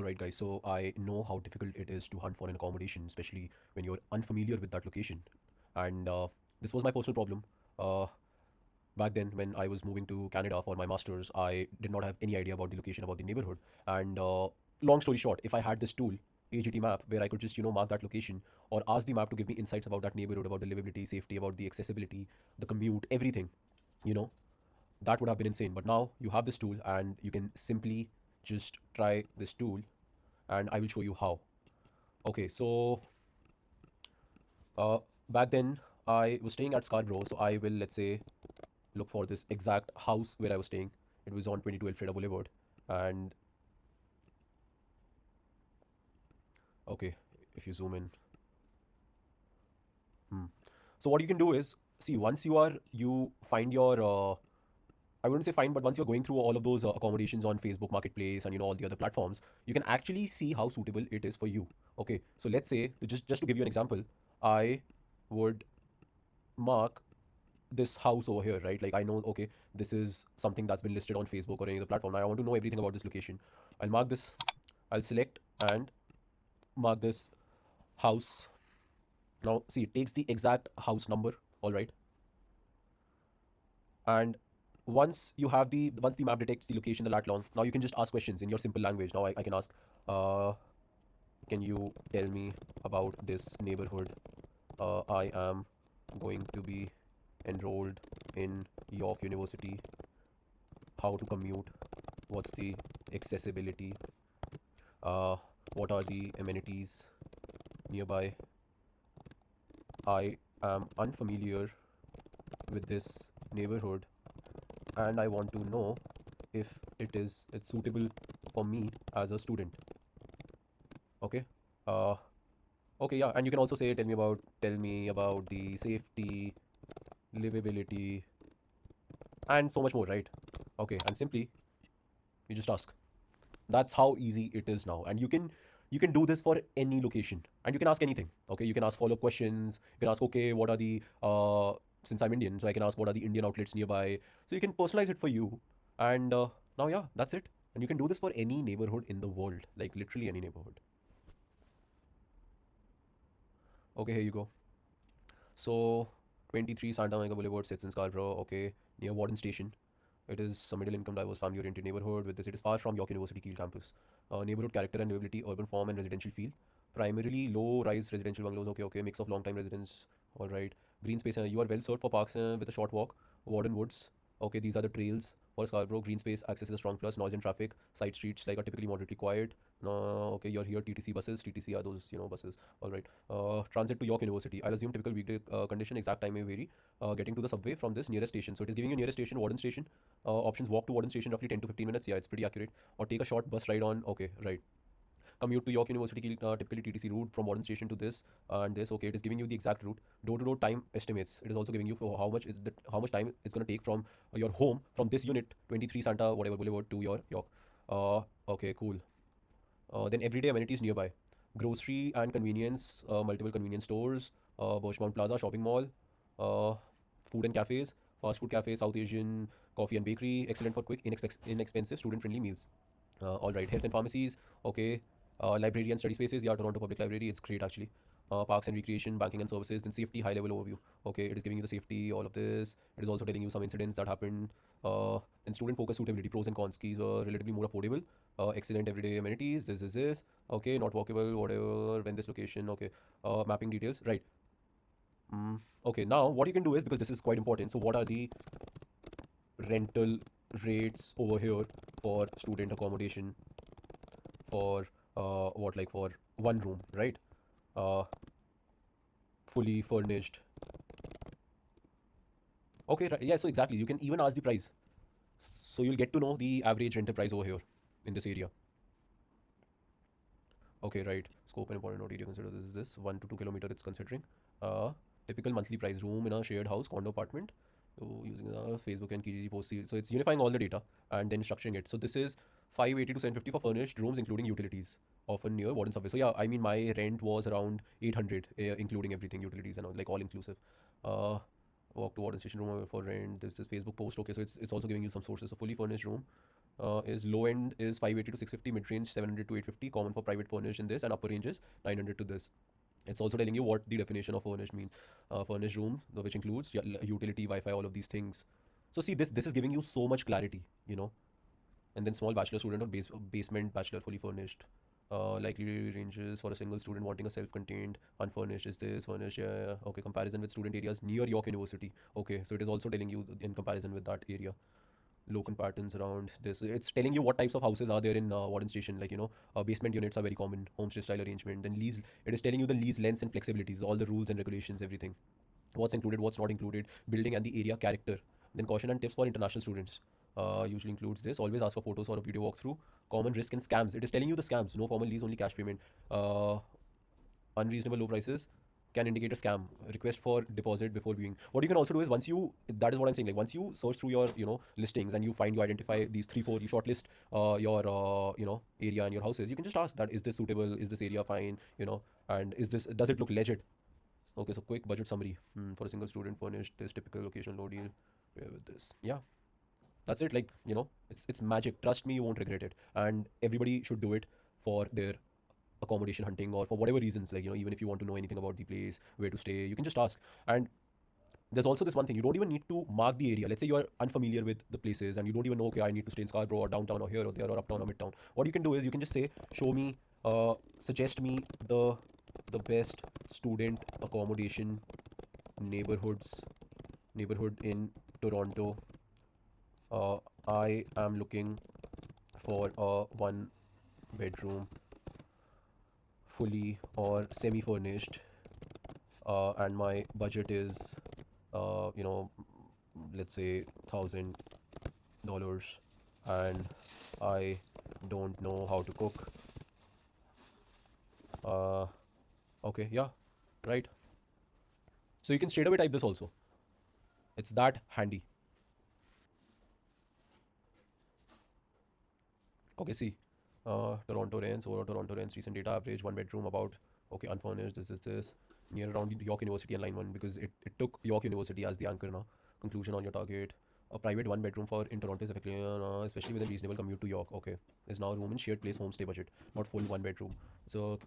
Alright guys, so I know how difficult it is to hunt for an accommodation, especially when you're unfamiliar with that location. And this was my personal problem. Uh, Back then, when I was moving to Canada for my masters, I did not have any idea about the location, about the neighborhood. And long story short, if I had this tool, AGT Map, where I could just mark that location or ask the map to give me insights about that neighborhood, about the livability, safety, about the accessibility, the commute, everything, you know, that would have been insane. But now you have this tool, and you can simply just try this tool, and I will show you how. Okay, so uh, back then I was staying at Scarborough, so I will, let's say, look for this exact house where I was staying. It was on 22 Elfreda Boulevard. And okay, if you zoom in. Hmm. So what you can do is, see, once you find your, I wouldn't say find, but once you're going through all of those accommodations on Facebook Marketplace and all the other platforms, you can actually see how suitable it is for you. Okay, so let's say, just to give you an example, I would mark this house over here, right? Like I know, okay, this is something that's been listed on Facebook or any other platform. Now I want to know everything about this location. I'll mark this, I'll select and mark this house. Now see, it takes the exact house number, all right? And once the map detects the location, the lat long, now you can just ask questions in your simple language. Now I can ask, uh, can you tell me about this neighborhood? I am going to be enrolled in York University. How to commute? What's the accessibility? Uh, what are the amenities nearby? I am unfamiliar with this neighborhood, and I want to know if it's suitable for me as a student. Okay. Uh, okay, yeah, and you can also say tell me about the safety, livability, and so much more, right? Okay, and simply you just ask. That's how easy it is now, and you can do this for any location, and you can ask anything. Okay, you can ask follow-up questions. You can ask, okay, what are the since I'm Indian, so I can ask what are the Indian outlets nearby. So you can personalize it for you, and now yeah, that's it. And you can do this for any neighborhood in the world, like literally any neighborhood. Okay, here you go. So 23 Santa Monica Boulevard sits in Scarborough, okay, near Warden Station. It is a middle-income, diverse, family-oriented neighborhood. With this, it is far from York University Kiel campus. Neighborhood character and livability, urban form and residential feel. Primarily low-rise residential bungalows. Okay, okay. Mix of long-time residents. All right. Green space. You are well served for parks with a short walk. Warden Woods. Okay, these are the trails for Scarborough. Green space. Access is a strong plus. Noise and traffic. Side streets like are typically moderately quiet. No, okay. You're here. TTC buses. TTC are those buses. All right. Transit to York University. I'll assume typical weekday condition. Exact time may vary. Getting to the subway from this nearest station. So it is giving you nearest station, Warden Station. Options: walk to Warden Station roughly 10 to 15 minutes. Yeah, it's pretty accurate. Or take a short bus ride on. Okay, right. Commute to York University, typically TTC route from Warden Station to this and this. Okay, it is giving you the exact route. Door to door time estimates. It is also giving you for how much time it's going to take from your home from this unit 23 Santa whatever Boulevard to your York. Okay, cool. Then everyday amenities nearby. Grocery and convenience, multiple convenience stores, Birchmount Plaza shopping mall, uh, food and cafes, fast food cafe, South Asian coffee and bakery, excellent for quick, inexpensive, student-friendly meals. All right, health and pharmacies, okay. Library and study spaces, yeah, Toronto Public Library, it's great actually. Parks and recreation, banking and services, then safety, high level overview. Okay, it is giving you the safety, all of this. It is also telling you some incidents that happened. Then student focus suitability, pros and cons. Keys are relatively more affordable. Excellent everyday amenities. This is this. Okay, not walkable, whatever. When this location, okay. Mapping details, right. Okay, now what you can do is, because this is quite important. So, what are the rental rates over here for student accommodation for what like for one room, right? Uh, Fully furnished. Okay, right. Yeah, so exactly. You can even ask the price. So you'll get to know the average rental price over here in this area. Okay, right. Scope and important note area consider this is this 1 to 2 kilometer it's considering. Uh, Typical monthly price room in a shared house, condo apartment. So using Facebook and Kijiji post. So it's unifying all the data and then structuring it. So this is 580 to 750 for furnished rooms including utilities, often near Warden Subway. So yeah, I mean my rent was around 800 including everything, utilities and all, like all inclusive. Uh, Walk to Warden Station room for rent. This is Facebook post. Okay, so it's also giving you some sources. A fully furnished room. is low end is 580 to 650, mid range 700 to 850, common for private furnished in this, and upper range is 900 to this. It's also telling you what the definition of furnished means. Furnished room, which includes utility, Wi-Fi, all of these things. So see, this is giving you so much clarity, you know. And then small bachelor student or basement bachelor fully furnished. Likely ranges for a single student wanting a self-contained, unfurnished is this, furnished, yeah, yeah, yeah. Okay, comparison with student areas near York University. Okay, so it is also telling you in comparison with that area. Local patterns around this. It's telling you what types of houses are there in Warden Station. Like, basement units are very common, homestay style arrangement. Then lease, it is telling you the lease lengths and flexibilities, all the rules and regulations, everything. What's included, what's not included, building and the area character. Then caution and tips for international students. Usually includes this. Always ask for photos or a video walkthrough. Common risk and scams. It is telling you the scams. No formal lease, only cash payment. Unreasonable low prices can indicate a scam. Request for deposit before viewing. What you can also do is, once you, that is what I'm saying, like once you search through your listings and you find, you identify these 3 4, you shortlist your area and your houses, you can just ask that, is this suitable, is this area fine, and does it look legit. Okay, so quick budget summary. For a single student furnished this typical location, low deal. Where with this, yeah, that's it. Like, it's magic. Trust me, you won't regret it. And everybody should do it for their accommodation hunting, or for whatever reasons. Like, even if you want to know anything about the place, where to stay, you can just ask. And there's also this one thing, you don't even need to mark the area. Let's say you're unfamiliar with the places and you don't even know, okay, I need to stay in Scarborough or downtown or here or there or uptown or midtown. What you can do is, you can just say, show me, suggest me the best student accommodation neighborhood in Toronto. I am looking for a 1 bedroom, fully or semi furnished, and my budget is, let's say $1,000, and I don't know how to cook. Uh, okay, yeah, right. So you can straight away type this also. It's that handy. Okay, see, Toronto rents, recent data average, 1 bedroom, about, okay, unfurnished, this, near around York University and line 1, because it took York University as the anchor now. Conclusion on your target. A private 1 bedroom for in Toronto is effectively, especially with a reasonable commute to York. Okay, is now room in shared place homestay budget, not full 1 bedroom. So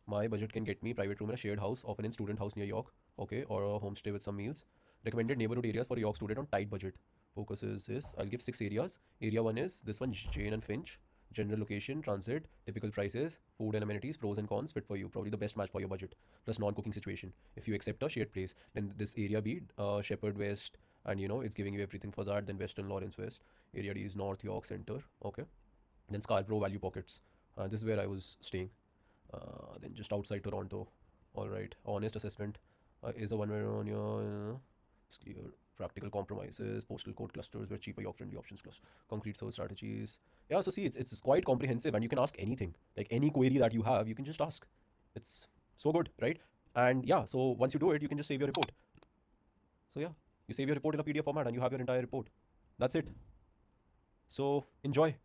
my budget can get me private room in a shared house, often in student house near York. Okay, or a homestay with some meals. Recommended neighborhood areas for a York student on tight budget. Focus is this. I'll give 6 areas. Area 1 is this one, Jane and Finch. General location, transit, typical prices, food and amenities, pros and cons, fit for you. Probably the best match for your budget. Plus non-cooking situation. If you accept a shared place, then this area B, Shepherd West, and it's giving you everything for that. Then Western Lawrence West. Area D is North York Center. Okay. Then Scarborough Value Pockets. This is where I was staying. Then just outside Toronto. All right. Honest assessment is a one way on your. It's clear. Practical compromises, postal code clusters where cheaper York friendly options plus concrete source strategies. Yeah, so see, it's quite comprehensive, and you can ask anything, like any query that you have, you can just ask. It's so good, right? And yeah, so once you do it, you can just save your report. So yeah, you save your report in a PDF format, and you have your entire report. That's it. So enjoy.